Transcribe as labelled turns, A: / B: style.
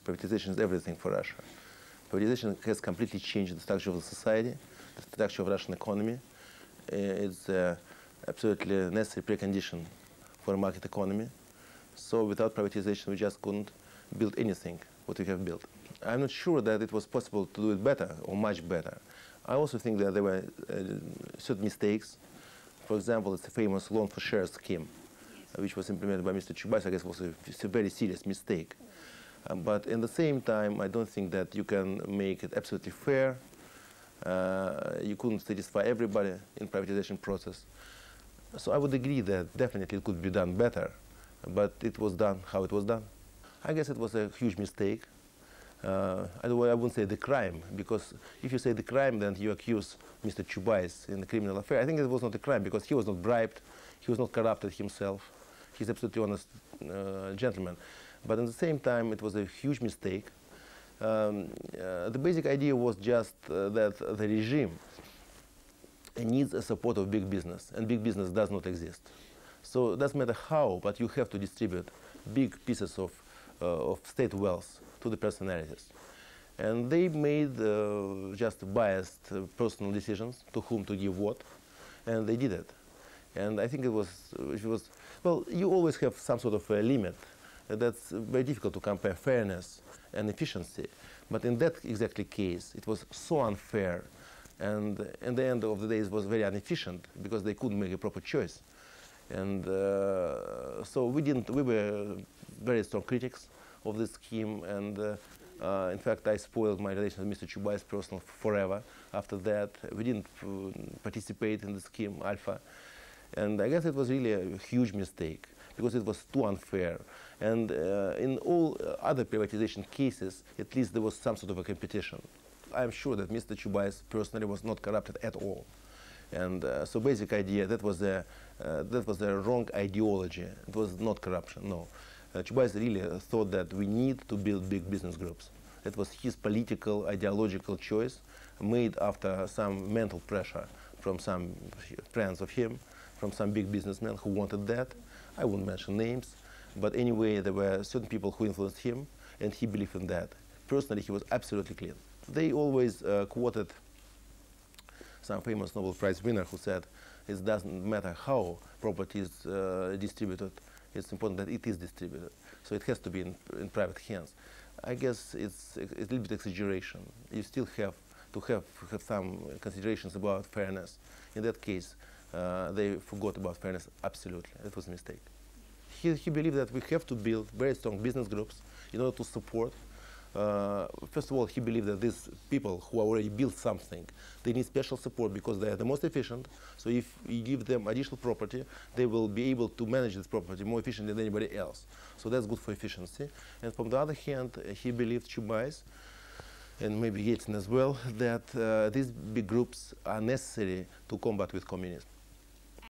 A: privatization is everything for Russia. Privatization has completely changed the structure of the society, the structure of Russian economy. It's absolutely necessary precondition for a market economy. So without privatization, we just couldn't build anything what we have built. I'm not sure that it was possible to do it better or much better. I also think that there were certain mistakes. For example, it's the famous loan for shares scheme, which was implemented by Mr. Chubais. I guess was a very serious mistake. But in the same time, I don't think that you can make it absolutely fair. You couldn't satisfy everybody in privatization process. So I would agree that definitely it could be done better, but it was done how it was done. I guess it was a huge mistake. I wouldn't say the crime, because if you say the crime, then you accuse Mr. Chubais in the criminal affair. I think it was not a crime, because he was not bribed, he was not corrupted himself. He's absolutely honest gentleman. But at the same time, it was a huge mistake. The basic idea was just that the regime needs the support of big business, and big business does not exist. So it doesn't matter how, but you have to distribute big pieces of state wealth to the personalities. And they made just biased personal decisions to whom to give what, and they did it. And I think it was, well, you always have some sort of a limit. That's very difficult to compare fairness and efficiency. But in that exactly case, it was so unfair. And in the end of the day, it was very inefficient because they couldn't make a proper choice. And so we were very strong critics of this scheme. And in fact, I spoiled my relation with Mr. Chubais personally forever. After that, we didn't participate in the scheme, Alpha. And I guess it was really a huge mistake because it was too unfair. And in all other privatization cases, at least there was some sort of a competition. I'm sure that Mr. Chubais personally was not corrupted at all. And so basic idea, that was a wrong ideology. It was not corruption, no. Chubais really thought that we need to build big business groups. That was his political, ideological choice, made after some mental pressure from some friends of him, from some big businessmen who wanted that. I won't mention names, but anyway, there were certain people who influenced him, and he believed in that. Personally, he was absolutely clean. They always quoted some famous Nobel Prize winner who said, it doesn't matter how property is distributed, it's important that it is distributed. So it has to be in private hands. I guess it's a little bit exaggeration. You still have to have some considerations about fairness. In that case, they forgot about fairness absolutely. It was a mistake. He believed that we have to build very strong business groups in order to support. First of all, he believed that these people who already built something, they need special support because they are the most efficient. So if you give them additional property, they will be able to manage this property more efficiently than anybody else. So that's good for efficiency. And from the other hand, he believed, Chubais, and maybe Yeltsin as well, that these big groups are necessary to combat with communism.